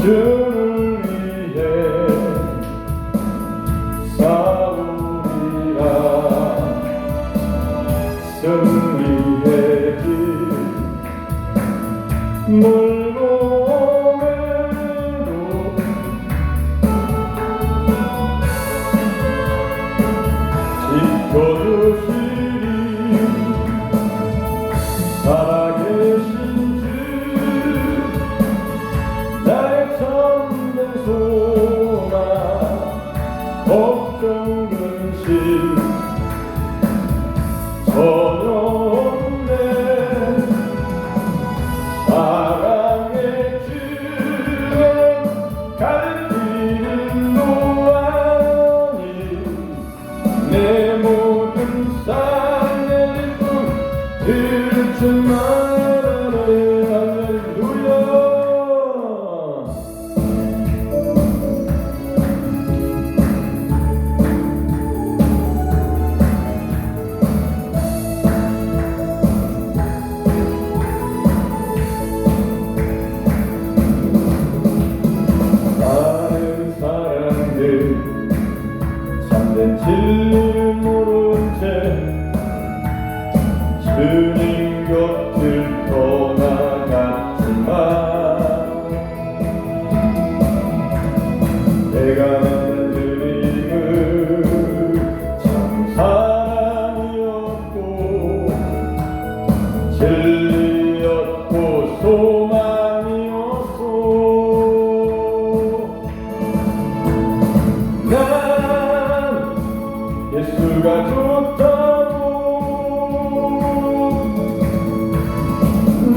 주를 위해 싸우리라. 승리의 길 물고 오매도 지켜주시리. 살아계신 주 나의 참된 소망 걱정 근심 전혀 없네. 사랑의 주에 갈길도 아닌 내 모든 삶의 일꾼 들을 줄만 아네. 할렐루야. 많은 사람들 참된 진리를 모른 채 주님 곁을 떠나갔지만 내가 만난 드림은 참 사랑이었고 진리였고 소망이었소. 난 예수가 좋다고,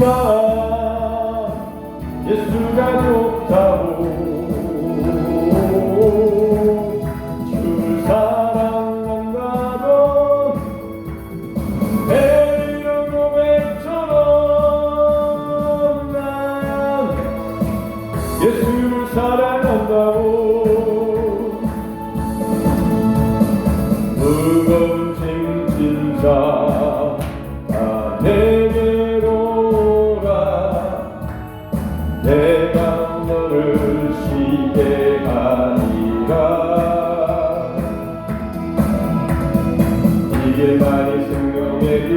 난 예수가 좋다고, 주를 사랑한다던 베드로 고백처럼 난 예수를 사랑한다고. 무거운 짐진자 다 내게로 오라. 내가 너를 쉬게 하리라. 이게만이 생명의 길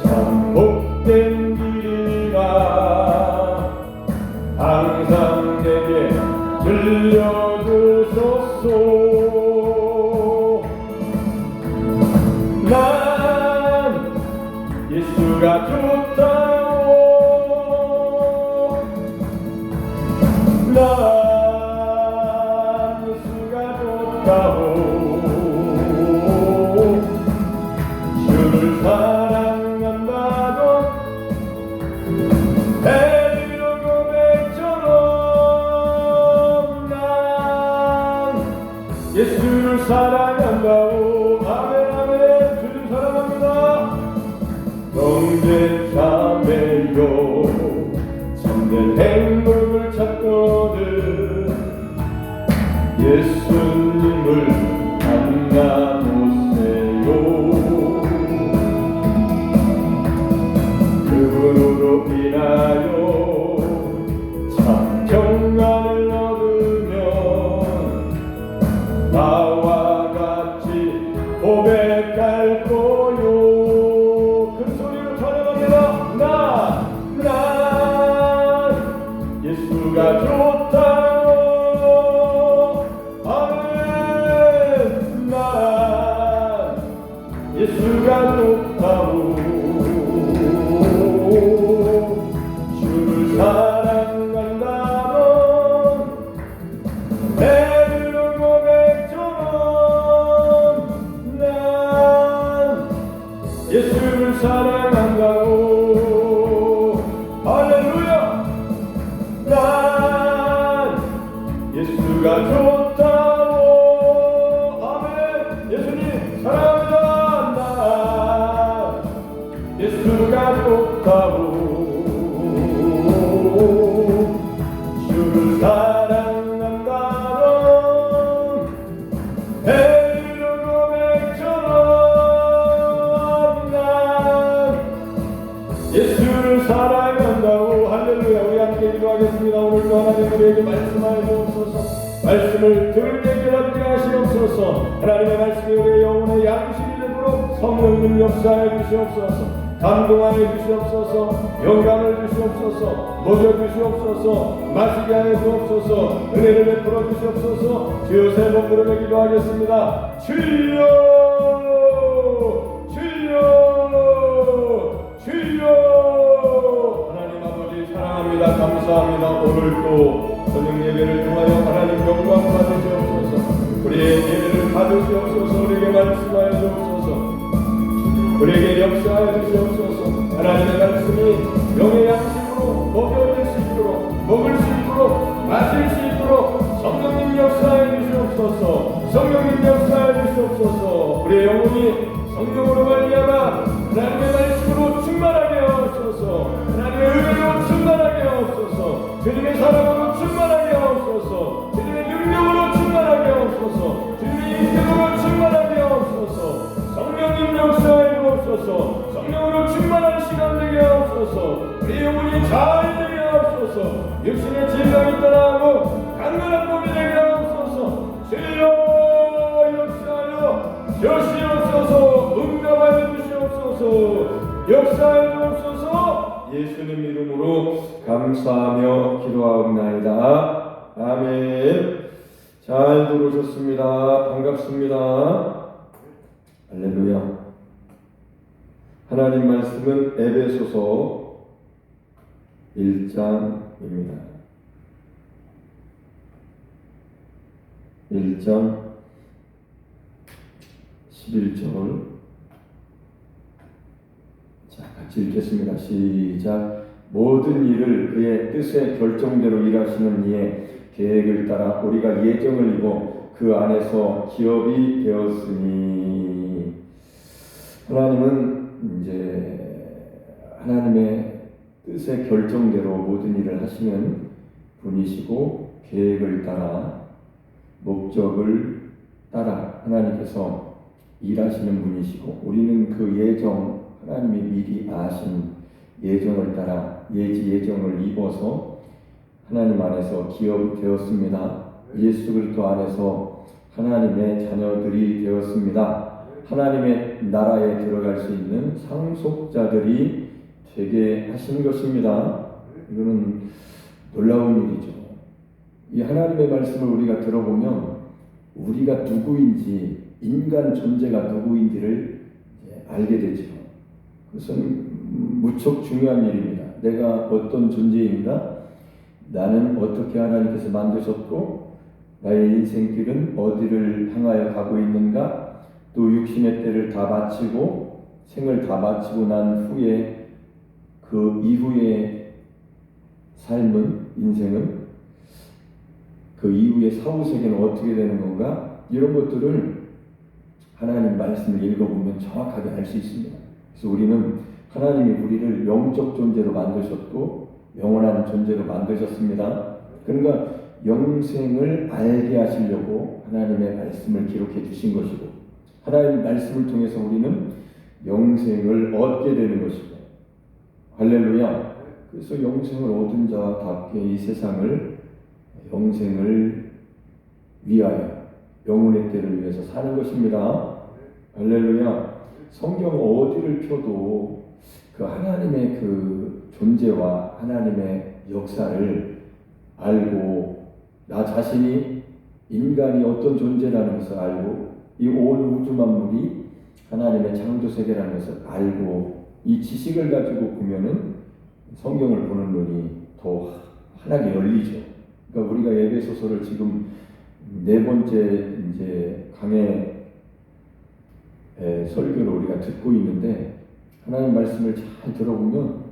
참 복된 길이라. 항상 내게 들려주소서. 난 예수가 좋다고, 난 예수가 좋다고, 주를 사랑한다던 베드로 고백처럼 난 예수를 사랑한다고. 아멘 아멘. 주님 사랑합니다. 영계 자매요 참된 행복을 찾거든 예수님을 만나보세요. 그분으로 인하여 참 평안을 얻으면 나와 같이 고백할 거요. 큰 소리로 찬양합니다. 난 예수가 좋다고, 아멘. 난 예수가 좋다고, 주를 사랑한다던 베드로 고백처럼 난 예수를 사랑한다고. 할렐루야. 난 예수가 좋다고, 아멘. 예수님 사랑합니다. 난 예수가 좋다고, 주를 사랑한다던 베드로 고백처럼 난 예수를 사랑한다고. 할렐루야. 우리 함께 기도하겠습니다. 기도하겠습니다. 오늘도 하나님 우리에게 말씀하여 주옵소서. 말씀을 들을 때 깨닫게 하시옵소서. 하나님의 말씀이 우리의 영혼의 양식이 되도록 성령님 역사해 주시옵소서. 감동하여 주시옵소서. 영감을 주시옵소서. 먹여 주시옵소서. 마시게 하여 주옵소서. 은혜를 베풀어 주시옵소서. 주여 세 번 부르며 기도하겠습니다. 주여 주여 주여. 하나님 아버지 사랑합니다. 감사합니다. 오늘도 저녁 예배를 통하여 하나님 영광 받으시옵소서. 우리의 예배를 받으시옵소서. 우리에게 말씀하여 주옵소서. 우리에게 역사하여 주시옵소서. 하나님의 말씀이 영의 양식으로 먹여질 수 있도록, 먹을 수 있도록, 마실 수 있도록 성령님 역사하여 주시옵소서. 성령님 역사하여 주시옵소서. 우리의 영혼이 성령으로 말미암아 하나님의 말씀으로 충만하게 하옵소서. 하나님의 은혜로 충만하게 하옵소서. 주님의 사랑으로 충만하게 하옵소서. 주님의 능력으로 충만하게 하옵소서. 주님의 인격으로 충만하게 하옵소서. 성령님 역사해 주옵소서. 성령으로 충만한 시간 되게 하옵소서. 우리 영혼이 잘 되게 하옵소서. 육신의 질병이 떠나고 강건한 몸이 되게 하옵소서. 주여 역사하여 주시옵소서. 응답하여 주시옵소서. 역사해 주옵소서. 예수님 이름으로 감사하며 기도하옵나이다. 아멘. 잘 들어오셨습니다. 반갑습니다. 할렐루야. 하나님 말씀은 에베소서 1장입니다. 1장 11절. 자, 같이 읽겠습니다. 시작. 모든 일을 그의 뜻의 결정대로 일하시는 이의 계획을 따라 우리가 예정을 이고 그 안에서 기업이 되었으니. 하나님은 이제 하나님의 뜻의 결정대로 모든 일을 하시는 분이시고, 계획을 따라 목적을 따라 하나님께서 일하시는 분이시고, 우리는 그 예정, 하나님이 미리 아신 예정을 따라 예정을 입어서 하나님 안에서 기업이 되었습니다. 예수 그리스도 안에서 하나님의 자녀들이 되었습니다. 하나님의 나라에 들어갈 수 있는 상속자들이 되게 하신 것입니다. 이거는 놀라운 일이죠. 이 하나님의 말씀을 우리가 들어보면 우리가 누구인지, 인간 존재가 누구인지를 알게 되죠. 그것은 무척 중요한 일입니다. 내가 어떤 존재인가? 나는 어떻게 하나님께서 만드셨고, 나의 인생길은 어디를 향하여 가고 있는가? 또 육신의 때를 다 마치고 생을 다 마치고 난 후에 그 이후의 삶은, 인생은, 그 이후의 사후세계는 어떻게 되는 건가? 이런 것들을 하나님 말씀을 읽어보면 정확하게 알 수 있습니다. 그래서 우리는 하나님이 우리를 영적 존재로 만드셨고 영원한 존재로 만드셨습니다. 그러니까 영생을 알게 하시려고 하나님의 말씀을 기록해 주신 것이고, 하나님의 말씀을 통해서 우리는 영생을 얻게 되는 것이고, 할렐루야. 그래서 영생을 얻은 자답게 이 세상을 영생을 위하여, 영혼의 때를 위해서 사는 것입니다. 할렐루야. 성경 어디를 펴도 그 하나님의 그 존재와 하나님의 역사를 알고, 나 자신이 인간이 어떤 존재라는 것을 알고, 이 온 우주 만물이 하나님의 창조 세계라는 것을 알고, 이 지식을 가지고 보면은 성경을 보는 눈이 더 환하게 열리죠. 그러니까 우리가 에베소서를 지금 네 번째 이제 강의 설교를 우리가 듣고 있는데, 하나님 말씀을 잘 들어보면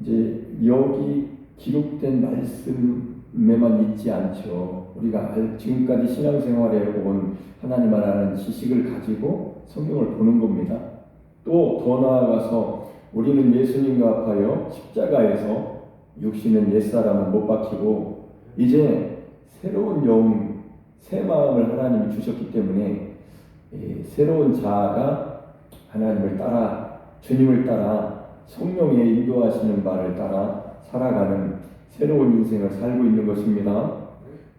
이제 여기 기록된 말씀에만 있지 않죠. 우리가 지금까지 신앙생활에 온 하나님 아는 지식을 가지고 성경을 보는 겁니다. 또 더 나아가서 우리는 예수님과 합하여 십자가에서 육신은 옛사람은 못 박히고 이제 새로운 영, 새 마음을 하나님이 주셨기 때문에 새로운 자아가 하나님을 따라, 주님을 따라 성령의 인도하시는 바를 따라 살아가는 새로운 인생을 살고 있는 것입니다.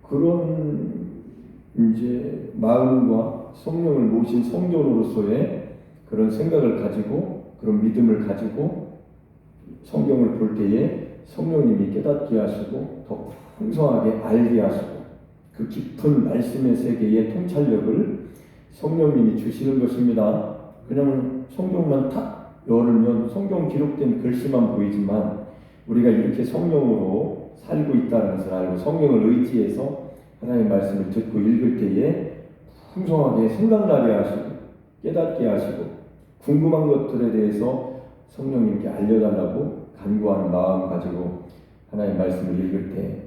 그런 이제 마음과 성령을 모신 성도로서의 그런 생각을 가지고 그런 믿음을 가지고 성경을 볼 때에 성령님이 깨닫게 하시고 더 풍성하게 알게 하시고 그 깊은 말씀의 세계의 통찰력을 성령님이 주시는 것입니다. 그냥 성경만 탁 열으면 성경 기록된 글씨만 보이지만 우리가 이렇게 성령으로 살고 있다는 것을 알고 성령을 의지해서 하나님의 말씀을 듣고 읽을 때에 풍성하게 생각나게 하시고 깨닫게 하시고 궁금한 것들에 대해서 성령님께 알려달라고 간구하는 마음 가지고 하나님의 말씀을 읽을 때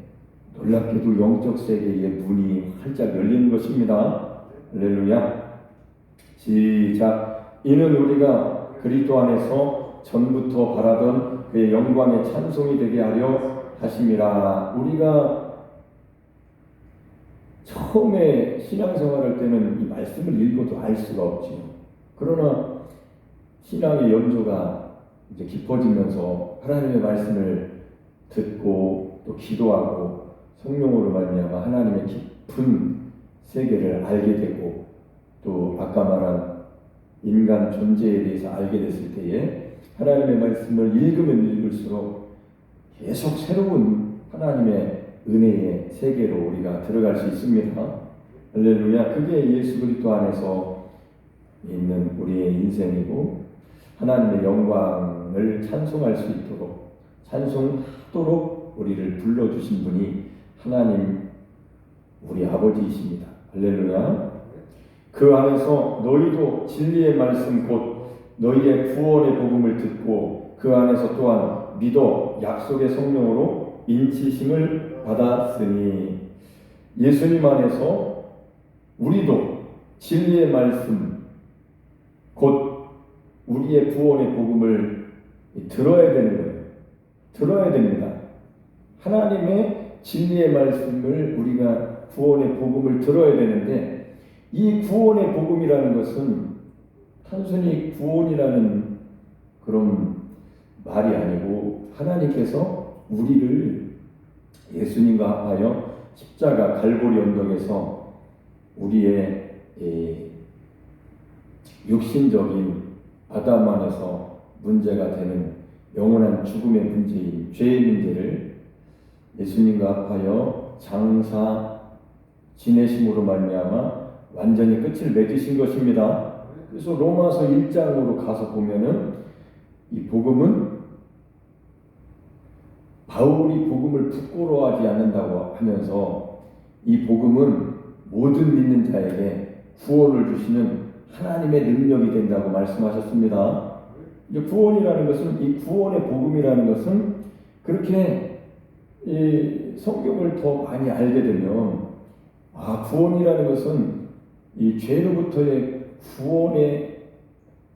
놀랍게도 영적 세계의 문이 활짝 열리는 것입니다. 할렐루야. 시작. 이는 우리가 그리스도 안에서 전부터 바라던 그의 영광의 찬송이 되게 하려 하심이라. 우리가 처음에 신앙생활할 때는 이 말씀을 읽어도 알 수가 없지요. 그러나 신앙의 연조가 이제 깊어지면서 하나님의 말씀을 듣고 또 기도하고 성령으로 말미암아 하나님의 깊은 세계를 알게 되고 또 아까 말한 인간 존재에 대해서 알게 됐을 때에 하나님의 말씀을 읽으면 읽을수록 계속 새로운 하나님의 은혜의 세계로 우리가 들어갈 수 있습니다. 할렐루야. 그게 예수 그리스도 안에서 있는 우리의 인생이고 하나님의 영광을 찬송할 수 있도록 찬송하도록 우리를 불러주신 분이 하나님 우리 아버지이십니다. 할렐루야. 그 안에서 너희도 진리의 말씀 곧 너희의 구원의 복음을 듣고 그 안에서 또한 믿어 약속의 성령으로 인치심을 받았으니 예수님 안에서 우리도 진리의 말씀 곧 우리의 구원의 복음을 들어야 되는 거예요. 들어야 됩니다. 하나님의 진리의 말씀을 우리가 구원의 복음을 들어야 되는데 이 구원의 복음이라는 것은 단순히 구원이라는 그런 말이 아니고 하나님께서 우리를 예수님과 합하여 십자가 갈보리 언덕에서 우리의 육신적인 아담 안에서 문제가 되는 영원한 죽음의 문제인 죄의 문제를 예수님과 합하여 장사 지내심으로 말미암아 완전히 끝을 맺으신 것입니다. 그래서 로마서 1장으로 가서 보면은 이 복음은 바울이 복음을 부끄러워하지 않는다고 하면서 이 복음은 모든 믿는 자에게 구원을 주시는 하나님의 능력이 된다고 말씀하셨습니다. 이제 구원이라는 것은 이 구원의 복음이라는 것은 그렇게 이 성경을 더 많이 알게 되면 구원이라는 것은 이 죄로부터의 구원에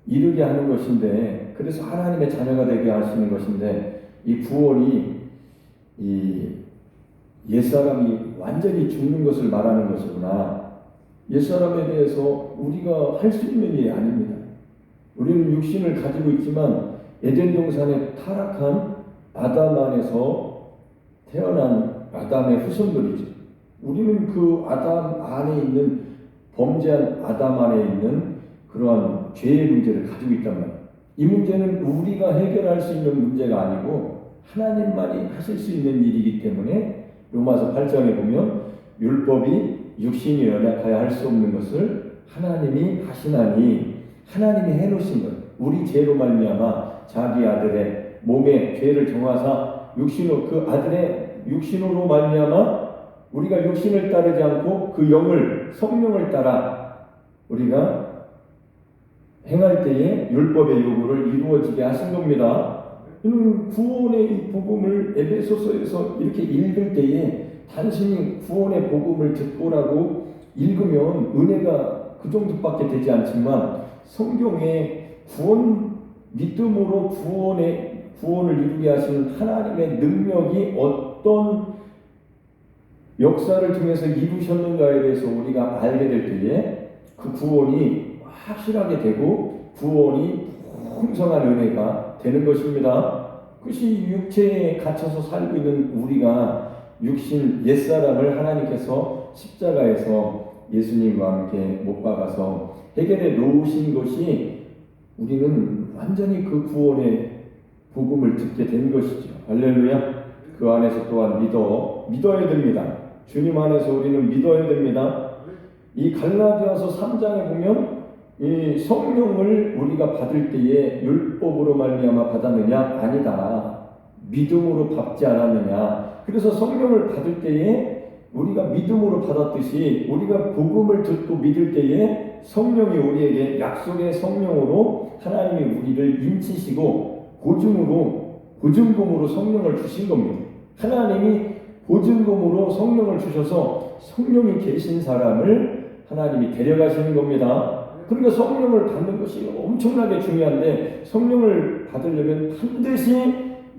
이르게 하는 것인데 그래서 하나님의 자녀가 되게 하시는 것인데 이 구원이 이 옛사람이 완전히 죽는 것을 말하는 것이구나. 옛사람에 대해서 우리가 할 수 있는 일이 아닙니다. 우리는 육신을 가지고 있지만 에덴 동산에 타락한 아담 안에서 태어난 아담의 후손들이죠. 우리는 그 아담 안에 있는 범죄한 아담 안에 있는 그러한 죄의 문제를 가지고 있단 말이에요. 이 문제는 우리가 해결할 수 있는 문제가 아니고 하나님만이 하실 수 있는 일이기 때문에 로마서 8장에 보면 율법이 육신이 연약하여 할 수 없는 것을 하나님이 하시나니 하나님이 해놓으신 것 우리 죄로 말미암아 자기 아들의 몸에 죄를 정하사 육신으로 그 아들의 육신으로 말미암아 우리가 육신을 따르지 않고 그 영을 성령을 따라 우리가 행할 때에 율법의 요구를 이루어지게 하신 겁니다. 구원의 이 복음을 에베소서에서 이렇게 읽을 때에 단순히 구원의 복음을 듣고라고 읽으면 은혜가 그 정도밖에 되지 않지만 성경에 믿음으로 구원을 이루게 하시는 하나님의 능력이 어떤 역사를 통해서 이루셨는가에 대해서 우리가 알게 될 때에 그 구원이 확실하게 되고 구원이 풍성한 은혜가 되는 것입니다. 그것이 육체에 갇혀서 살고 있는 우리가 육신 옛사람을 하나님께서 십자가에서 예수님과 함께 못 박아서 해결해 놓으신 것이 우리는 완전히 그 구원의 복음을 듣게 된 것이죠. 할렐루야. 그 안에서 또한 믿어야 됩니다. 주님 안에서 우리는 믿어야 됩니다. 이 갈라디아서 3장에 보면 이 성령을 우리가 받을 때에 율법으로 말미암아 받았느냐? 아니다. 믿음으로 받지 않았느냐? 그래서 성령을 받을 때에 우리가 믿음으로 받았듯이 우리가 복음을 듣고 믿을 때에 성령이 우리에게 약속의 성령으로 하나님이 우리를 인치시고 보증금으로 성령을 주신 겁니다. 하나님이 보증금으로 성령을 주셔서 성령이 계신 사람을 하나님이 데려가시는 겁니다. 그러니까 성령을 받는 것이 엄청나게 중요한데 성령을 받으려면 반드시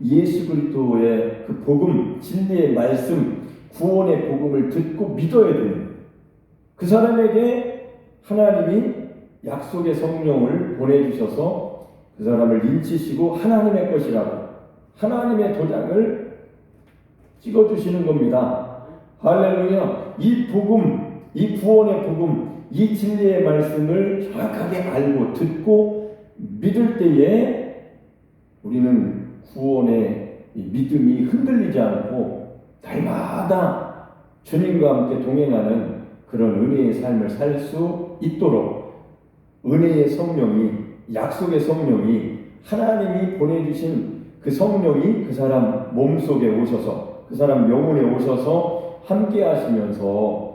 예수 그리스도의 그 복음, 진리의 말씀, 구원의 복음을 듣고 믿어야 됩니다. 그 사람에게 하나님이 약속의 성령을 보내주셔서 그 사람을 인치시고 하나님의 것이라고 하나님의 도장을 찍어주시는 겁니다. 할렐루야. 이 복음, 이 구원의 복음, 이 진리의 말씀을 정확하게 알고 듣고 믿을 때에 우리는 구원의 믿음이 흔들리지 않고 날마다 주님과 함께 동행하는 그런 은혜의 삶을 살 수 있도록 은혜의 성령이, 약속의 성령이, 하나님이 보내주신 그 성령이 그 사람 몸속에 오셔서 그 사람 영혼에 오셔서 함께 하시면서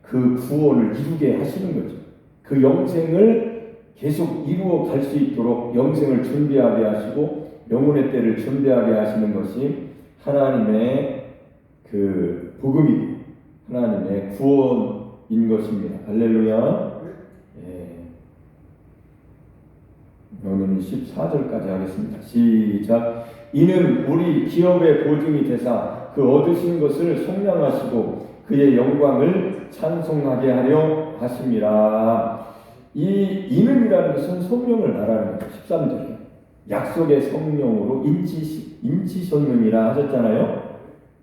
그 구원을 이루게 하시는 거죠. 그 영생을 계속 이루어 갈 수 있도록 영생을 준비하게 하시고 영혼의 때를 준비하게 하시는 것이 하나님의 그 복음이고 하나님의 구원인 것입니다. 할렐루야. 여기는 14절까지 하겠습니다. 시작. 이는 우리 기업의 보증이 되사 그 얻으신 것을 속량하시고 그의 영광을 찬송하게 하려 하심이라. 이 이는이라는 것은 성령을 말하는 거예요. 13절에 약속의 성령으로 인치셨느니라 하셨잖아요.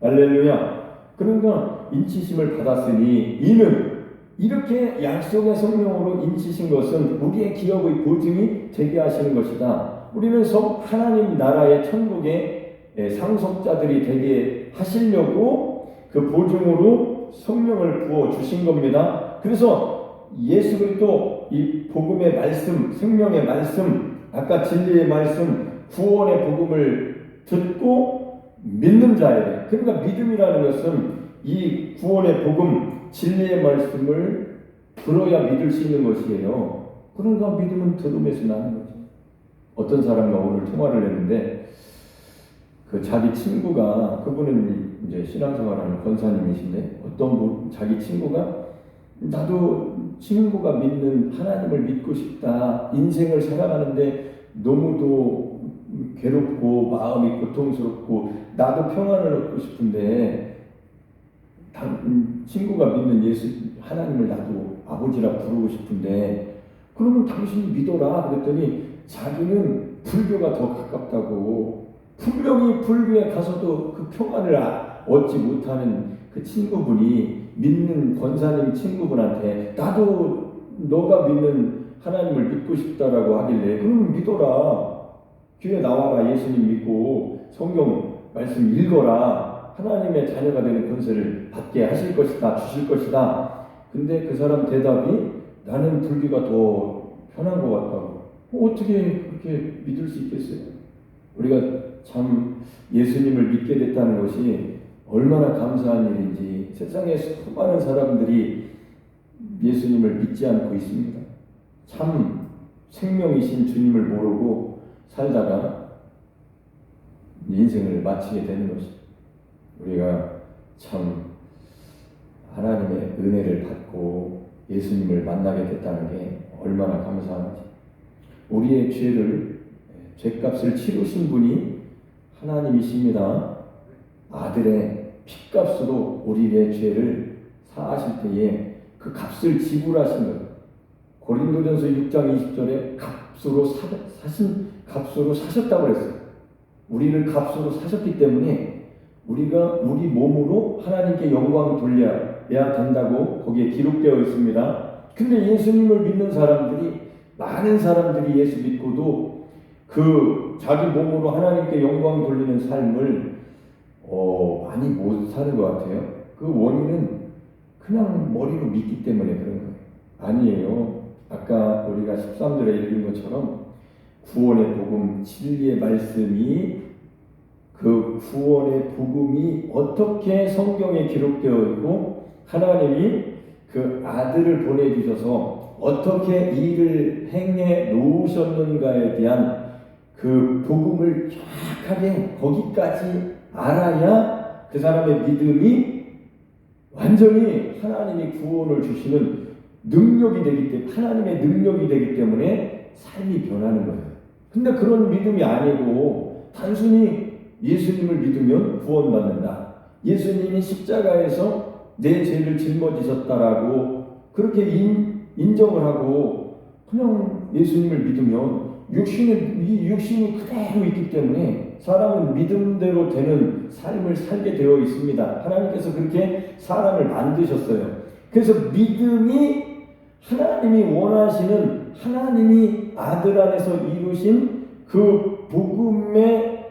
할렐루야. 그러니까 인치심을 받았으니 이는 이렇게 약속의 성령으로 인치신 것은 우리의 기업의 보증이 되게 하시는 것이다. 우리는 하나님 나라의 천국의 상속자들이 되게 하시려고 그 보증으로 성령을 부어 주신 겁니다. 그래서 예수 그리스도 이 복음의 말씀, 생명의 말씀, 아까 진리의 말씀, 구원의 복음을 듣고 믿는 자에게, 그러니까 믿음이라는 것은 이 구원의 복음, 진리의 말씀을 들어야 믿을 수 있는 것이에요. 그러니까 믿음은 들음에서 나는 거죠. 어떤 사람과 오늘 통화를 했는데 그 자기 친구가, 그분은 이제 신앙생활하는 권사님이신데 자기 친구가 나도 친구가 믿는 하나님을 믿고 싶다. 인생을 살아가는데 너무도 괴롭고 마음이 고통스럽고 나도 평안을 얻고 싶은데 친구가 믿는 예수 하나님을 나도 아버지라 부르고 싶은데 그러면 당신이 믿어라. 그랬더니 자기는 불교가 더 가깝다고, 분명히 불교에 가서도 그 평안을 얻지 못하는 그 친구분이 믿는 권사님 친구분한테 나도 너가 믿는 하나님을 믿고 싶다라고 하길래 그러면 믿어라. 교회 나와라. 예수님 믿고 성경 말씀 읽어라. 하나님의 자녀가 되는 권세를 받게 하실 것이다. 주실 것이다. 근데 그 사람 대답이 나는 불교가 더 편한 것 같다고. 어떻게 그렇게 믿을 수 있겠어요? 우리가 참 예수님을 믿게 됐다는 것이 얼마나 감사한 일인지 세상에 수많은 사람들이 예수님을 믿지 않고 있습니다. 참 생명이신 주님을 모르고 살다가 인생을 마치게 되는 것입니다. 우리가 참 하나님의 은혜를 받고 예수님을 만나게 됐다는 게 얼마나 감사한지. 우리의 죄값을 치르신 분이 하나님이십니다. 아들의 피값으로 우리의 죄를 사하실 때에 그 값을 지불하신 것. 고린도전서 6장 20절에 값으로 사셨다고 그랬어요. 우리를 값으로 사셨기 때문에 우리가 우리 몸으로 하나님께 영광을 돌려야 된다고 거기에 기록되어 있습니다. 근데 예수님을 믿는 사람들이, 많은 사람들이 예수 믿고도 그 자기 몸으로 하나님께 영광 돌리는 삶을 많이 못 사는 것 같아요. 그 원인은 그냥 머리로 믿기 때문에 그런 거예요. 아니에요. 아까 우리가 13절에 읽은 것처럼 구원의 복음, 진리의 말씀이, 그 구원의 복음이 어떻게 성경에 기록되어 있고 하나님이 그 아들을 보내주셔서 어떻게 일을 행해 놓으셨는가에 대한 그 복음을 정확하게 거기까지 알아야 그 사람의 믿음이 완전히 하나님이 구원을 주시는 능력이 되기 때문에, 하나님의 능력이 되기 때문에 삶이 변하는 거예요. 근데 그런 믿음이 아니고 단순히 예수님을 믿으면 구원받는다, 예수님이 십자가에서 내 죄를 짊어지셨다라고 그렇게 인정을 하고 그냥 예수님을 믿으면 이 육신이 그대로 있기 때문에 사람은 믿음대로 되는 삶을 살게 되어 있습니다. 하나님께서 그렇게 사람을 만드셨어요. 그래서 믿음이 하나님이 원하시는, 하나님이 아들 안에서 이루신 그 복음을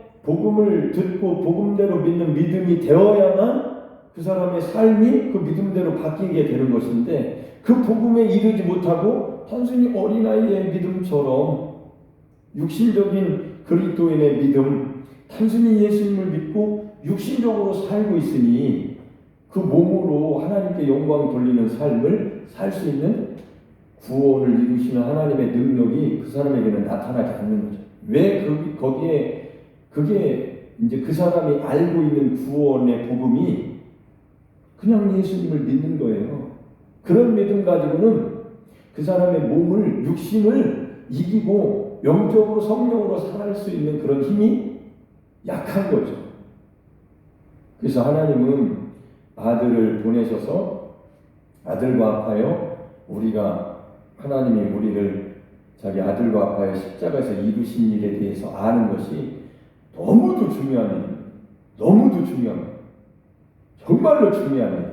듣고 복음대로 믿는 믿음이 되어야만 그 사람의 삶이 그 믿음대로 바뀌게 되는 것인데, 그 복음에 이르지 못하고 단순히 어린아이의 믿음처럼 육신적인 그리스도인의 믿음, 단순히 예수님을 믿고 육신적으로 살고 있으니 그 몸으로 하나님께 영광 돌리는 삶을 살 수 있는 구원을 이루시는 하나님의 능력이 그 사람에게는 나타나지 않는 거죠. 왜 그게 이제 그 사람이 알고 있는 구원의 복음이 그냥 예수님을 믿는 거예요. 그런 믿음 가지고는 그 사람의 몸을, 육신을 이기고 영적으로 성령으로 살 수 있는 그런 힘이 약한 거죠. 그래서 하나님은 아들을 보내셔서 아들과 합하여 하나님이 우리를 자기 아들과 합하여 십자가에서 이루신 일에 대해서 아는 것이 너무도 중요한 일입니다. 너무도 중요합니다. 정말로 중요합니다.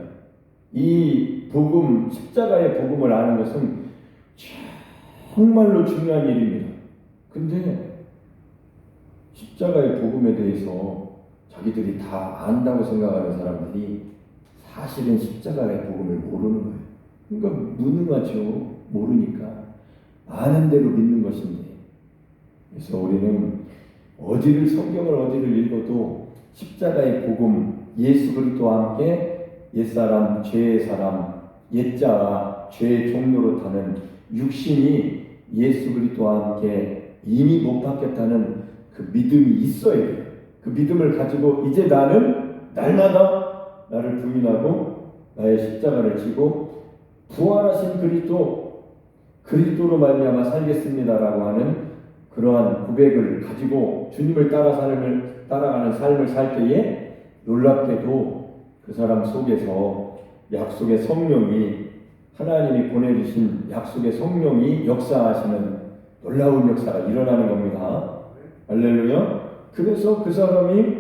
이 복음, 십자가의 복음을 아는 것은 정말로 중요한 일입니다. 근데 십자가의 복음에 대해서 자기들이 다 안다고 생각하는 사람들이 사실은 십자가의 복음을 모르는 거예요. 그러니까 무능하죠. 모르니까. 아는 대로 믿는 것인데. 그래서 우리는 성경을 어디를 읽어도 십자가의 복음, 예수 그리스도와 함께 옛사람, 죄의 사람, 옛자와 죄의 종로로 타는 육신이 예수 그리스도와 함께 이미 못 받겠다는 그 믿음이 있어야 돼요. 그 믿음을 가지고 이제 나는 날마다 나를 부인하고 나의 십자가를 지고 부활하신 그리스도로 말미암아 살겠습니다라고 하는 그러한 고백을 가지고 주님을 따라가는 삶을 살 때에 놀랍게도 그 사람 속에서 약속의 성령이, 하나님이 보내주신 약속의 성령이 역사하시는 놀라운 역사가 일어나는 겁니다. 할렐루야. 그래서 그 사람이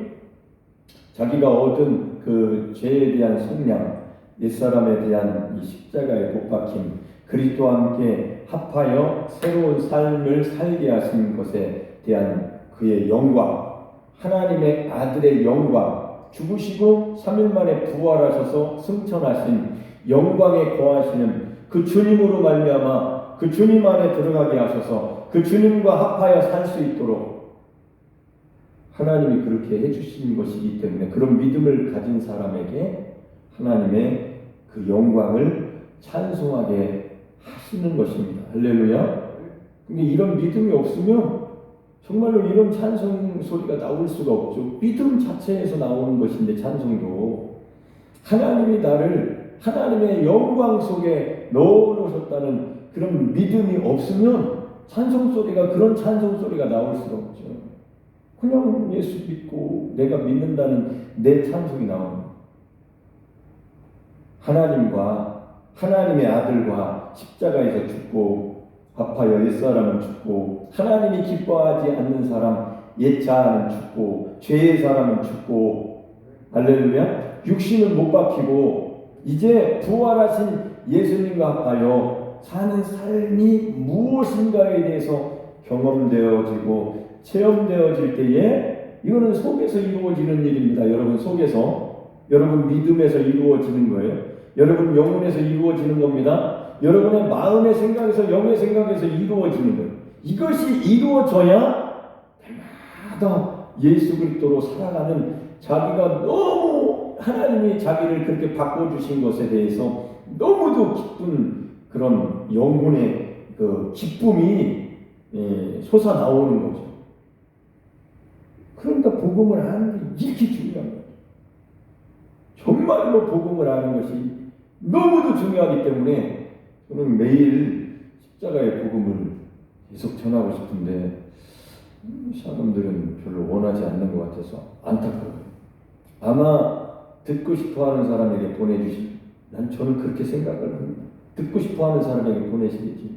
자기가 얻은 그 죄에 대한 속량, 옛사람에 대한 이 십자가의 복박힘, 그리스도와 함께 합하여 새로운 삶을 살게 하신 것에 대한 그의 영광, 하나님의 아들의 영광, 죽으시고 3일 만에 부활하셔서 승천하신 영광에 거하시는 그 주님으로 말미암아 그 주님 안에 들어가게 하셔서 그 주님과 합하여 살 수 있도록 하나님이 그렇게 해주신 것이기 때문에, 그런 믿음을 가진 사람에게 하나님의 그 영광을 찬송하게 하시는 것입니다. 할렐루야. 근데 이런 믿음이 없으면 정말로 이런 찬송 소리가 나올 수가 없죠. 믿음 자체에서 나오는 것인데, 찬송도 하나님이 나를 하나님의 영광 속에 넣어놓으셨다는 그런 믿음이 없으면 그런 찬송 소리가 나올 수가 없죠. 그냥 예수 믿고 내가 믿는다는 내 찬송이 나옵니다. 하나님의 아들과 십자가에서 죽고 합하여 옛사람은 죽고 하나님이 기뻐하지 않는 사람, 옛 자아는 죽고 죄의 사람은 죽고 할렐루야. 육신은 못 박히고 이제 부활하신 예수님과 하여 사는 삶이 무엇인가에 대해서 경험되어지고 체험되어질 때에 이거는 속에서 이루어지는 일입니다. 여러분 속에서, 여러분 믿음에서 이루어지는 거예요. 여러분 영혼에서 이루어지는 겁니다. 여러분의 마음의 생각에서 영의 생각에서 이루어지는 거예요. 이것이 이루어져야 날마다 예수 그리스도로 살아가는 자기가 너무 하나님이 자기를 그렇게 바꿔주신 것에 대해서 너무도 기쁜 그런 영혼의 그 기쁨이 솟아나오는 거죠. 그러니까 복음을 하는 게 이렇게 중요한 거예요. 정말로 복음을 하는 것이 너무도 중요하기 때문에 저는 매일 십자가의 복음을 계속 전하고 싶은데 사람들은 별로 원하지 않는 것 같아서 안타까워요. 아마 듣고 싶어하는 사람에게 저는 그렇게 생각을 합니다. 듣고 싶어하는 사람에게 보내시겠지.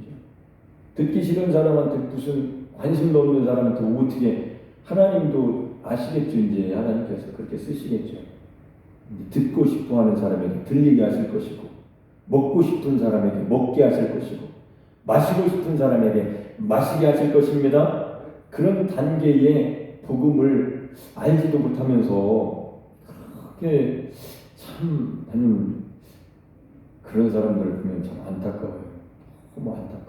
듣기 싫은 사람한테 무슨 관심도 없는 사람한테 어떻게, 하나님도 아시겠죠. 이제 하나님께서 그렇게 쓰시겠죠. 듣고 싶어하는 사람에게 들리게 하실 것이고, 먹고 싶은 사람에게 먹게 하실 것이고, 마시고 싶은 사람에게 마시게 하실 것입니다. 그런 단계의 복음을 알지도 못하면서 그렇게 참 나는 그런 사람들을 보면 참 안타까워요. 너무 안타까워.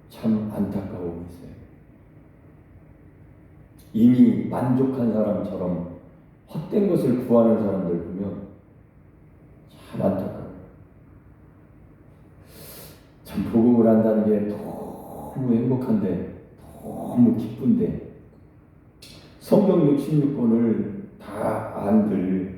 참 안타까움이 있어요. 이미 만족한 사람처럼 헛된 것을 구하는 사람들 보면 참 안타까워요. 참 복음을 한다는 게 너무 행복한데, 너무 기쁜데, 성경 66권을 다 안들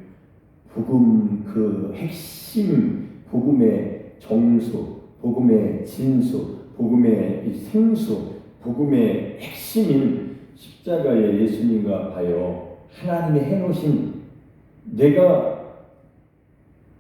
복음 그 핵심, 복음의 정수, 복음의 진수, 복음의 이 생수, 복음의 핵심인 십자가의 예수님과 하여 하나님이 해놓으신, 내가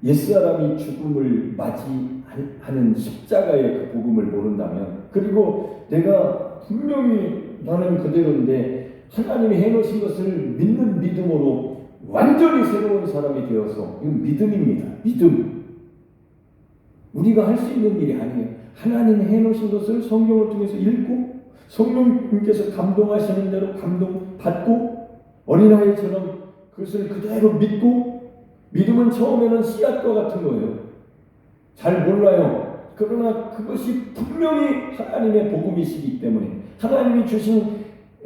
옛사람이 죽음을 맞이하는 십자가의 그 복음을 모른다면, 그리고 내가 분명히 나는 그대로인데 하나님이 해놓으신 것을 믿는 믿음으로 완전히 새로운 사람이 되어서, 이건 믿음입니다. 믿음. 우리가 할 수 있는 일이 아니에요. 하나님이 해놓으신 것을 성경을 통해서 읽고, 성령님께서 감동하시는 대로 감동받고, 어린아이처럼 그것을 그대로 믿고, 믿음은 처음에는 씨앗과 같은 거예요. 잘 몰라요. 그러나 그것이 분명히 하나님의 복음이시기 때문에, 하나님이 주신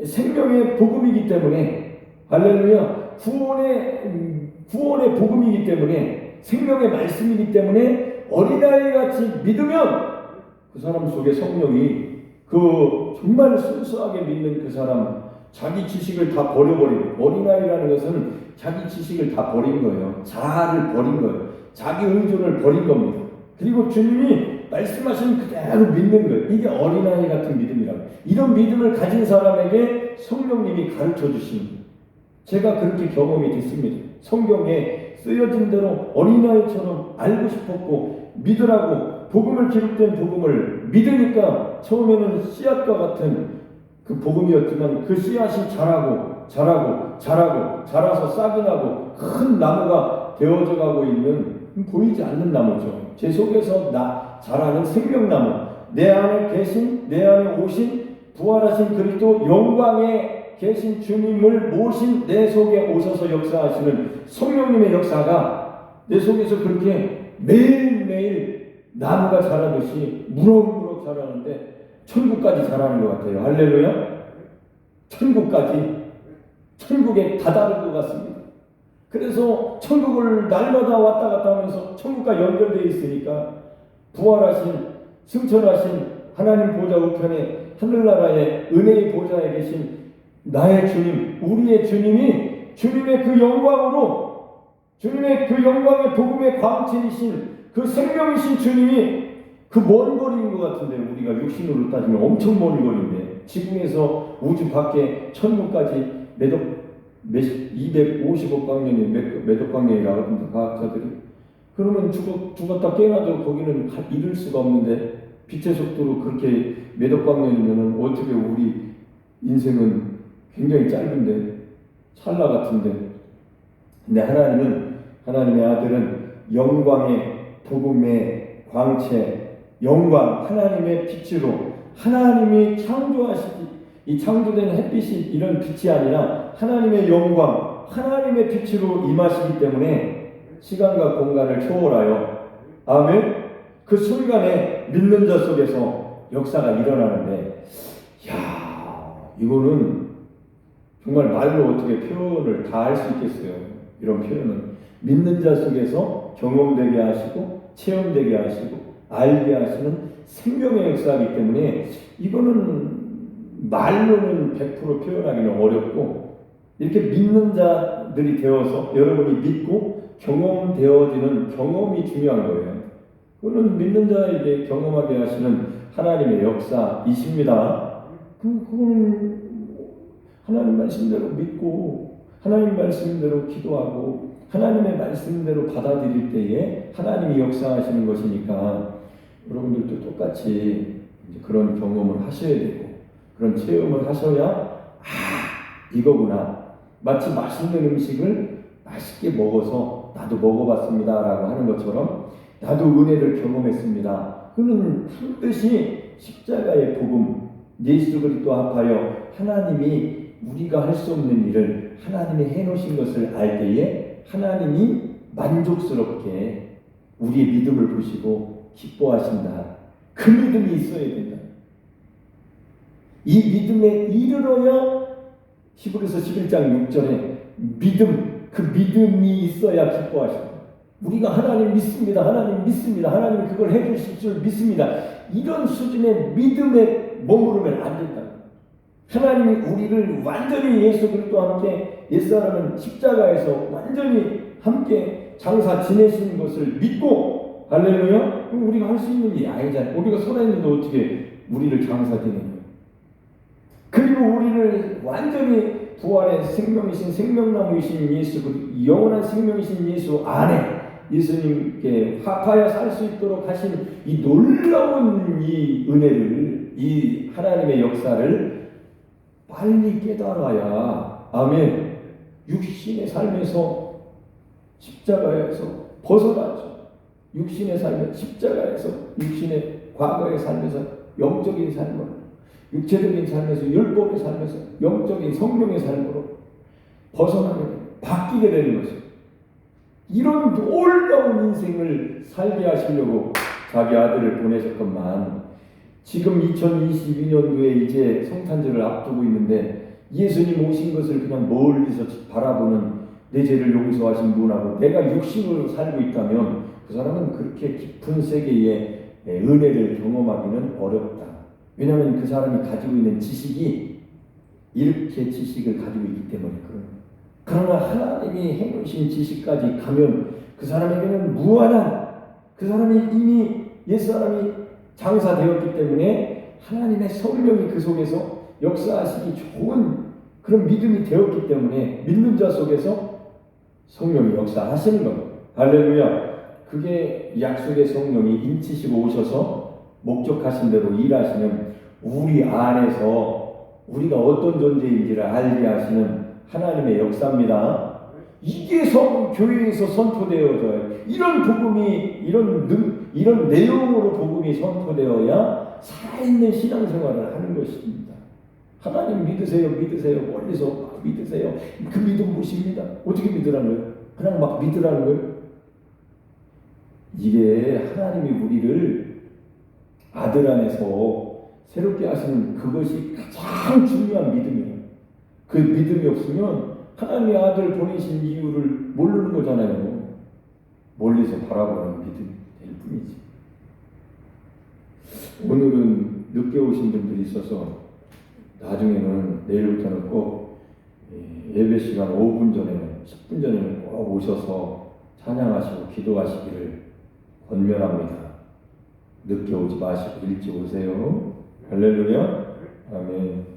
생명의 복음이기 때문에, 할렐루야, 구원의 복음이기 때문에, 생명의 말씀이기 때문에 어린아이같이 믿으면 그 사람 속에 성령이, 그 정말 순수하게 믿는 그 사람, 자기 지식을 다 버려버리고, 어린아이라는 것은 자기 지식을 다 버린 거예요. 자아를 버린 거예요. 자기 의존을 버린 겁니다. 그리고 주님이 말씀하신 그대로 믿는 거예요. 이게 어린아이 같은 믿음이라고. 이런 믿음을 가진 사람에게 성령님이 가르쳐 주십니다. 제가 그렇게 경험이 됐습니다. 성경에 쓰여진 대로 어린아이처럼 알고 싶었고, 믿으라고 복음을, 기록된 복음을 믿으니까 처음에는 씨앗과 같은 그 복음이었지만 그 씨앗이 자라서 싹이 나고 큰 나무가 되어져 가고 있는, 보이지 않는 나무죠. 제 속에서 자라는 생명나무, 내 안에 오신 부활하신 그리스도 영광에 계신 주님을 모신 내 속에 오셔서 역사하시는 성령님의 역사가 내 속에서 그렇게 매일매일 나무가 자라듯이 무럭무럭 자라는데 천국까지 자라는 것 같아요. 할렐루야. 천국에 다다른 것 같습니다. 그래서 천국을 날마다 왔다 갔다 하면서 천국과 연결되어 있으니까 부활하신, 승천하신 하나님 보좌 우편에 하늘나라의 은혜의 보좌에 계신 나의 주님, 우리의 주님이 주님의 그 영광으로, 주님의 그 영광의 복음의 광채이신 그 생명이신 주님이 그 먼 거리인 것 같은데, 우리가 육신으로 따지면 엄청 먼 거리인데, 지구에서 우주 밖에 천국까지 250억 광년이 몇억 광년이라고 하던데 과학자들이. 그러면 죽었다 깨어나도 거기는 이룰 수가 없는데, 빛의 속도로 그렇게 몇억 광년이면 어떻게 우리 인생은 굉장히 짧은데, 찰나 같은데. 근데 하나님의 아들은 영광의 복음의 광채, 영광, 하나님의 빛으로, 하나님이 이 창조된 햇빛이 이런 빛이 아니라 하나님의 영광, 하나님의 빛으로 임하시기 때문에 시간과 공간을 초월하여, 아멘, 그 순간에 믿는 자 속에서 역사가 일어나는데, 이거는 정말 말로 어떻게 표현을 다 할 수 있겠어요. 이런 표현은 믿는 자 속에서 경험되게 하시고 체험되게 하시고 알게 하시는 생명의 역사이기 때문에 이거는 말로는 100% 표현하기는 어렵고, 이렇게 믿는 자들이 되어서 여러분이 믿고 경험되어지는 경험이 중요한 거예요. 그거는 믿는 자에게 경험하게 하시는 하나님의 역사이십니다. 그거는 하나님 말씀대로 믿고 하나님 말씀대로 기도하고 하나님의 말씀대로 받아들일 때에 하나님이 역사하시는 것이니까, 여러분들도 똑같이 이제 그런 경험을 하셔야 되고 그런 체험을 하셔야 이거구나, 마치 맛있는 음식을 맛있게 먹어서 나도 먹어봤습니다 라고 하는 것처럼 나도 은혜를 경험했습니다. 그는 반드시 십자가의 복음, 예수 그리스도 앞하여 하나님이 우리가 할 수 없는 일을 하나님이 해놓으신 것을 알 때에 하나님이 만족스럽게 우리의 믿음을 보시고 기뻐하신다. 그 믿음이 있어야 된다. 이 믿음에 이르러야 히브리서 11장 6절에 그 믿음이 있어야 기뻐하신다. 우리가 하나님 믿습니다. 하나님 믿습니다. 하나님 그걸 해주실 줄 믿습니다. 이런 수준의 믿음에 머무르면 안 된다. 하나님이 우리를 완전히 예수 그리스도와 함께, 옛사람은 십자가에서 완전히 함께 장사 지내신 것을 믿고, 할렐루야, 우리가 할 수 있는 일이 아니잖아요. 우리가 살아있는데 어떻게 우리를 장사 지내냐. 그리고 우리를 완전히 부활의 생명이신 생명나무이신 예수, 영원한 생명이신 예수 안에 예수님께 합하여 살 수 있도록 하신 이 놀라운 이 은혜를, 이 하나님의 역사를 빨리 깨달아야, 아멘, 육신의 삶에서 십자가에서 벗어나죠. 육신의 삶에, 십자가에서 육신의 과거의 삶에서 영적인 삶으로, 육체적인 삶에서 율법의 삶에서 영적인 성령의 삶으로 벗어나게 되고 바뀌게 되는 것이죠. 이런 놀라운 인생을 살게 하시려고 자기 아들을 보내셨건만, 지금 2022년도에 이제 성탄절을 앞두고 있는데 예수님 오신 것을 그냥 멀리서 바라보는 내 죄를 용서하신 분하고 내가 육신으로 살고 있다면 그 사람은 그렇게 깊은 세계의 은혜를 경험하기는 어렵다. 왜냐하면 그 사람이 가지고 있는 지식이 이렇게 지식을 가지고 있기 때문에 그러나 하나님이 해놓으신 지식까지 가면 그 사람에게는 무한한, 그 사람이 이미 옛사람이 장사되었기 때문에 하나님의 성령이 그 속에서 역사하시기 좋은 그런 믿음이 되었기 때문에 믿는 자 속에서 성령이 역사하시는 겁니다. 할렐루야. 그게 약속의 성령이 인치시고 오셔서 목적하신 대로 일하시는 우리 안에서 우리가 어떤 존재인지를 알게 하시는 하나님의 역사입니다. 이게 교회에서 선포되어져요. 이런 복음이, 이런 내용으로 복음이 선포되어야 살아있는 신앙생활을 하는 것입니다. 하나님 믿으세요, 멀리서 믿으세요. 그 믿음 무엇입니다. 어떻게 믿으라는 거예요? 그냥 막 믿으라는 거예요? 이게 하나님이 우리를 아들 안에서 새롭게 하시는 그것이 가장 중요한 믿음이에요. 그 믿음이 없으면 하나님의 아들 보내신 이유를 모르는 거잖아요. 멀리서 바라보는 믿음이 될 뿐이지. 오늘은 늦게 오신 분들이 있어서 나중에는 내일부터는 꼭 예배 시간 5분 전에는 10분 전에는 꼭 오셔서 찬양하시고 기도하시기를 권면합니다. 늦게 오지 마시고 일찍 오세요. 할렐루야. 아멘.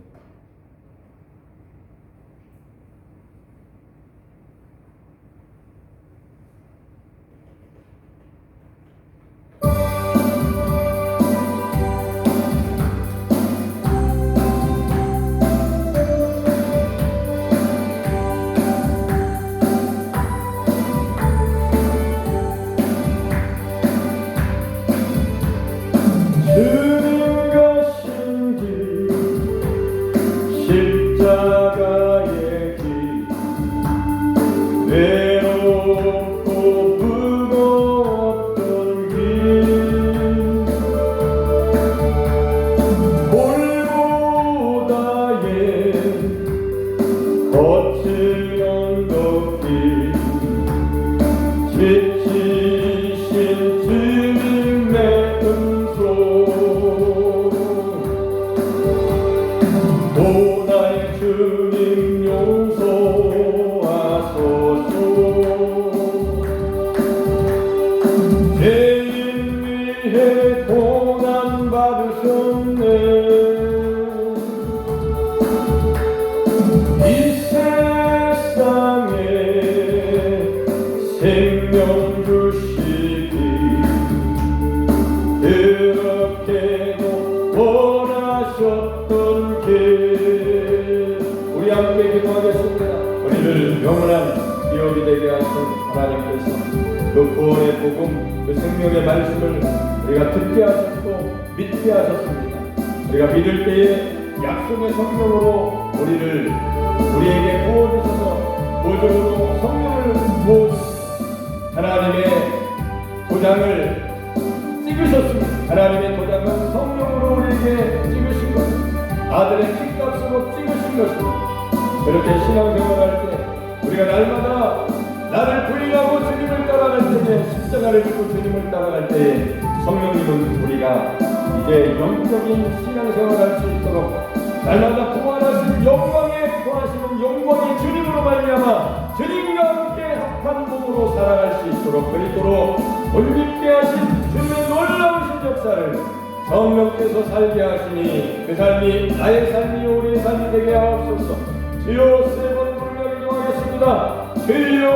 지치신 주님의 음성 오 나의 주님 용서하소서 죄인 위해 고난 받으셨네 이 세상에 생명 주시기 그렇게도 원하셨던 길 우리 함께 기도하겠습니다. 우리를 영원한 기업이 되게 하신 하나님께서 그 구원의 복음 그 생명의 말씀을 우리가 듣게 하셨고 믿게 하셨습니다. 우리가 믿을 때에 약속의 성령으로 우리에게 부어주셔서 보증으로 성령을 부어주셔서 하나님의 도장을 찍으셨습니다. 하나님의 도장은 성령으로 우리에게 찍으신 것입니다. 아들의 피값으로 찍으신 것입니다. 그렇게 신앙생활할 때 우리가 날마다 나를 부인하고 주님을 따라갈 때에 십자가를 지고 주님을 따라갈 때에 성령님은 우리가 이제 영적인 신앙생활할 수 있도록 날마다 부활하신 영광에 부활하시는 영광의 주님으로 말미암아 주님과 함께 합한 몸으로 살아갈 수 있도록 그리스도로 온전케 하신 주님의 놀라우신 역사를 성령께서 살게 하시니 그 삶이 나의 삶이 우리의 삶이 되게 하옵소서. 주여 세 번 부르며 기도하겠습니다. 주여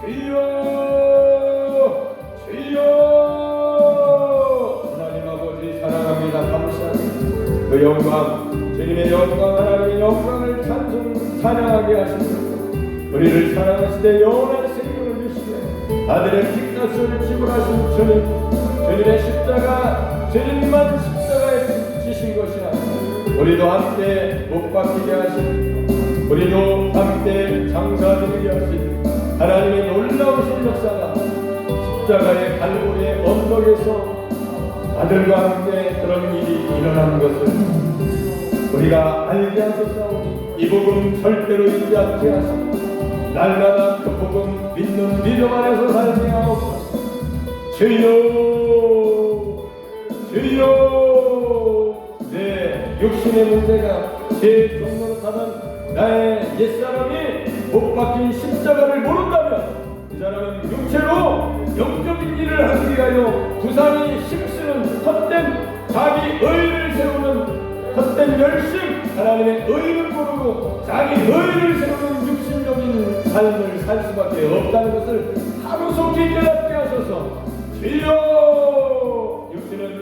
주여 주여 하나님 아버지 사랑합니다. 감사합니다. 그 영광 주님의 영광 하나님의 영광을 찬양하게 하십니다. 우리를 사랑하시되 영원한 생명을 주시되 아들의 피값을 지불하신 주님의 십자가 주님만 십자가에 지신 것이라 우리도 함께 못 박히게 하시고 우리도 함께 장사드리게 하신 하나님의 놀라우신 역사가 십자가의 갈고리의 언덕에서 아들과 함께 그런 일이 일어난 것을 우리가 알게 하소서. 이 복음 절대로 잊지 않게 하시고 날마다 그 복음 믿는 믿음 안에서 살게 하옵소서. 주여 주여 내 육신의 문제가 제 종노릇하던 나의 옛사람이 못 박힌 십자가를 모른다면 이 사람은 육체로 영적인 일을 하기 위하여 부산이 힘쓰는 헛된 자기 의를 세우는 헛된 열심 하나님의 의를 모르고 자기 의를 세우는 육신적인 삶을 살 수밖에 없다는 것을 하루속히 깨닫게 하셔서 주여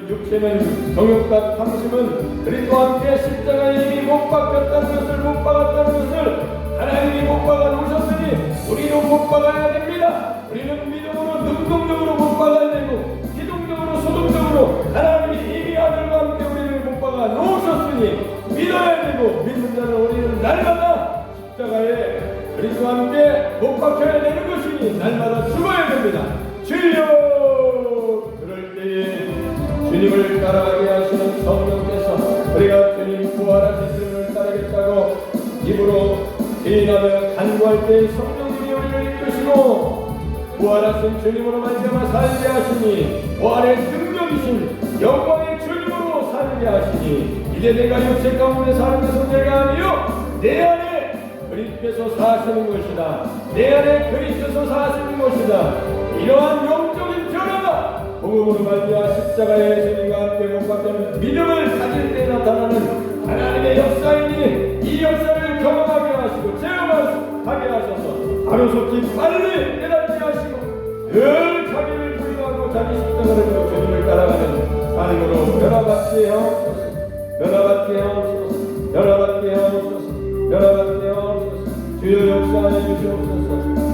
육체는 정욕과 탐심은 그리스도와 함께 십자가에 이미 못 박혔다는 것을 못 박았다는 것을 하나님이 못 박아 놓으셨으니 우리도 못 박아야 됩니다. 우리는 믿음으로 능동적으로 못 박아야 되고 기동적으로 소동적으로 하나님이 이미 아들과 함께 우리를 못 박아 놓으셨으니 믿어야 되고 믿는 자는 우리는 날마다 십자가에 그리스도와 함께 못 박혀야 되는 것이니 날마다 죽어야 됩니다. 주여 그럴 때에 주님을 따라가게 하시는 성령께서 우리가 주님 부활하신 주님을 따르겠다고 입으로 기인하며 간구할 때 성령님이 우리를 이끄시고 부활하신 주님으로 말미암아 살게 하시니 부활의 능력이신 영광의 주님으로 살게 하시니 이제 내가 육체 가운데 사는 것은 내가 아니요 내 안에 그리스도께서 사시는 것이다. 내 안에 그리스도께서 사시는 것이다. 이러한 영적인 변화가 복음으로 말미암아 십자가의 주님과 함께 못 박는 믿음을 가질 때 나타나는 하나님의 역사이니 이 역사를 경험하게 하시고 체험하게 하셔서 하루속히 빨리 깨닫게 하시고 늘 자기를 부인하고 자기 십자가를 지고 주님을 따라가는 삶으로 변화받게 하옵소서. 변화받게 하옵소서. 변화받게 하옵소서. 변화받게 하옵소서. 주여 역사하여 주시옵소서.